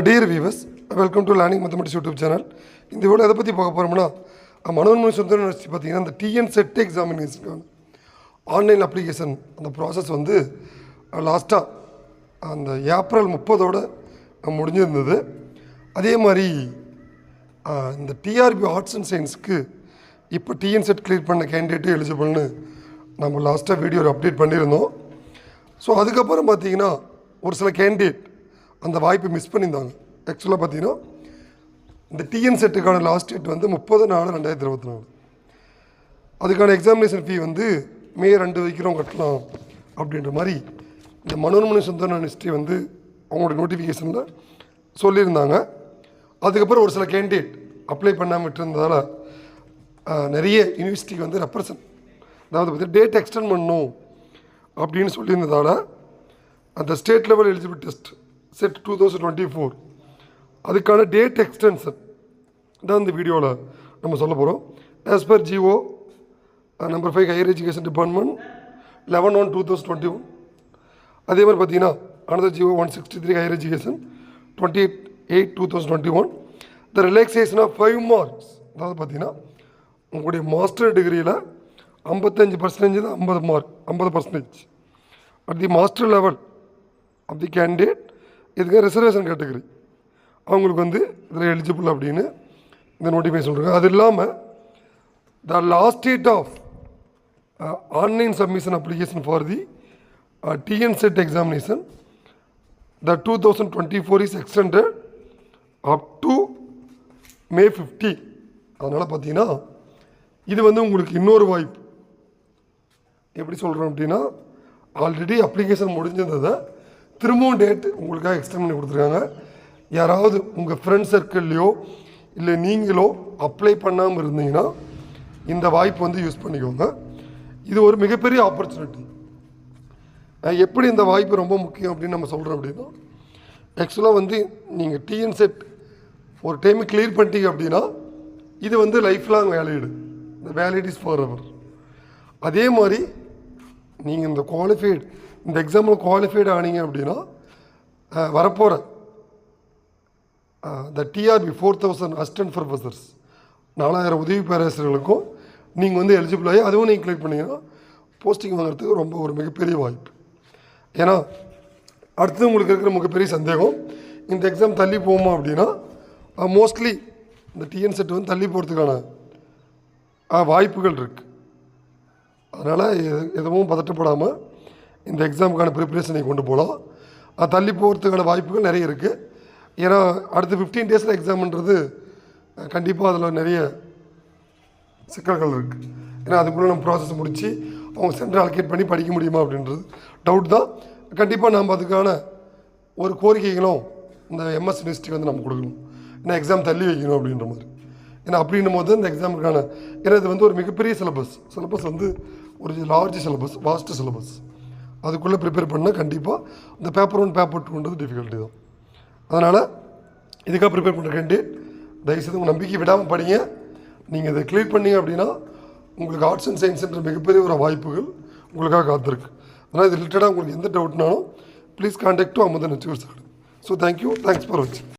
Dear viewers, welcome to Learning Mathematics YouTube channel. In the video, we will talk about the TN set examination online application. The process is last April 30. அதே மாதிரி இந்த TRP arts and சயின்ஸ்க்கு இப்போ TN set clear பண்ண candidate எலிஜிபிள்னு நம்ம லாஸ்ட்டாக வீடியோவில் update பண்ணியிருந்தோம். So அதுக்கப்புறம் பார்த்தீங்கன்னா ஒரு சில கேண்டிடேட் அந்த வாய்ப்பை மிஸ் பண்ணியிருந்தாங்க. ஆக்சுவலாக பார்த்தீங்கன்னா இந்த டிஎன் செட்டுக்கான லாஸ்ட் டேட் வந்து 30/4/2024. அதுக்கான எக்ஸாமினேஷன் ஃபீ வந்து மே 2 வரைக்கும் கட்டலாம் அப்படின்ற மாதிரி இந்த மனோன்மணி சுந்தரன் ஹிஸ்ட்ரி வந்து அவங்களோட நோட்டிஃபிகேஷனில் சொல்லியிருந்தாங்க. அதுக்கப்புறம் ஒரு சில கேண்டிடேட் அப்ளை பண்ணாமல் விட்டுருந்ததால் நிறைய யூனிவர்சிட்டிக்கு வந்து ரெப்ரசன்ட் அதாவது பார்த்து டேட் எக்ஸ்டெண்ட் பண்ணணும் அப்படின்னு சொல்லியிருந்ததால் அந்த state level eligible test set 2024 அதுக்கான டேட் எக்ஸ்டென்ஷன் தான் இந்த வீடியோவில் நம்ம சொல்ல போகிறோம். As per GO number 5 higher education department 11/1/2021. அதே மாதிரி பார்த்தீங்கன்னா another GO 163 higher education 28/8/2021. The relaxation of 5 marks அதாவது பார்த்தீங்கன்னா உங்களுடைய மாஸ்டர் டிகிரியில் 55% தான் 50 mark 50% at the master level of the candidate இதுக்கு ரிசர்வேஷன் கேட்டகரி அவங்களுக்கு வந்து இதில் எலிஜிபிள் அப்படின்னு இந்த நோட்டிஃபிகேஷன் சொல்கிறாங்க. அது இல்லாமல் the last date of online submission application for the TN set examination the 2024 is extended up to May 15. அதனால் பார்த்தீங்கன்னா இது வந்து உங்களுக்கு இன்னொரு வாய்ப்பு. எப்படி சொல்கிறோம் அப்படின்னா ஆல்ரெடி அப்ளிகேஷன் முடிஞ்சிருந்ததை திரும்பவும் டேட் உங்களுக்காக எக்ஸ்டெண்ட் பண்ணி கொடுத்துருக்காங்க. யாராவது உங்கள் ஃப்ரெண்ட் சர்க்கிள்லையோ இல்லை நீங்களோ அப்ளை பண்ணாமல் இருந்தீங்கன்னா இந்த வாய்ப்பு வந்து யூஸ் பண்ணிக்கோங்க. இது ஒரு மிகப்பெரிய ஆப்பர்ச்சுனிட்டி. எப்படி இந்த வாய்ப்பு ரொம்ப முக்கியம் அப்படின்னு நம்ம சொல்கிறோம் அப்படின்னா ஆக்சுவலாக வந்து நீங்கள் டிஎன் செட் ஒரு டைமு கிளியர் பண்ணிட்டீங்க அப்படின்னா இது வந்து லைஃப் லாங் வேலிடு, இந்த வேலிட் இஸ் ஃபார் எவர். அதே மாதிரி நீங்கள் இந்த குவாலிஃபைடு இந்த எக்ஸாமில் குவாலிஃபைடு ஆனீங்க அப்படின்னா வரப்போகிற த டிஆர்பி 4000 அசிஸ்டன்ட் ப்ரொஃபஸர்ஸ் 4000 உதவி பேராசிரியர்களுக்கும் நீங்கள் வந்து எலிஜிபிள் ஆகி அதுவும் நீங்கள் கிளிக் பண்ணிங்கன்னா போஸ்டிங் வாங்குறதுக்கு ரொம்ப ஒரு மிகப்பெரிய வாய்ப்பு. ஏன்னா அடுத்து உங்களுக்கு இருக்கிற மிகப்பெரிய சந்தேகம் இந்த எக்ஸாம் தள்ளி போகுமா அப்படின்னா மோஸ்ட்லி இந்த டிஎன் செட் வந்து தள்ளி போகிறதுக்கான வாய்ப்புகள் இருக்குது. அதனால் எதுவும் பதட்டப்படாமல் இந்த எக்ஸாமுக்கான ப்ரிப்பரேஷனை கொண்டு போகலாம். தள்ளி போகிறதுக்கான வாய்ப்புகள் நிறைய இருக்குது. ஏன்னா அடுத்த 15 டேஸில் எக்ஸாம்ன்றது கண்டிப்பாக அதில் நிறைய சிக்கல்கள் இருக்குது. ஏன்னா அதுக்குள்ளே நம்ம ப்ராசஸ் முடித்து அவங்க சென்டர் அலோகேட் பண்ணி படிக்க முடியுமா அப்படின்றது டவுட் தான். கண்டிப்பாக நம்ம அதுக்கான ஒரு கோரிக்கைகளும் இந்த எம்எஸ் யூனிவர்சிட்டிக்கு வந்து நம்ம கொடுக்கணும். ஏன்னா எக்ஸாம் தள்ளி வைக்கணும் அப்படின்ற மாதிரி. ஏன்னா அப்படின்னும் போது இந்த எக்ஸாமுக்கான ஏன்னா இது வந்து ஒரு மிகப்பெரிய சிலபஸ் வந்து ஒரு லார்ஜ் சிலபஸ் வாஸ்ட் சிலபஸ். அதுக்குள்ளே ப்ரிப்பேர் பண்ணால் கண்டிப்பாக இந்த பேப்பர் 1 பேப்பர் 2ன்றது டிஃபிகல்ட்டி தான். அதனால் இதுக்காக ப்ரிப்பேர் பண்ணுற கேண்டிடேட் தயவுசெய்து உங்கள் நம்பிக்கை விடாமல் படிங்க. நீங்கள் இதை கிளியர் பண்ணீங்க அப்படின்னா உங்களுக்கு ஆர்ட்ஸ் அண்ட் சயின்ஸ்ன்ற மிகப்பெரிய ஒரு வாய்ப்புகள் உங்களுக்காக காத்திருக்கு. அதனால் இது ரிலேட்டடாக உங்களுக்கு எந்த டவுட்னாலும் please contact to Amudhan HOD sir. So thank you, thanks for வாட்சிங்.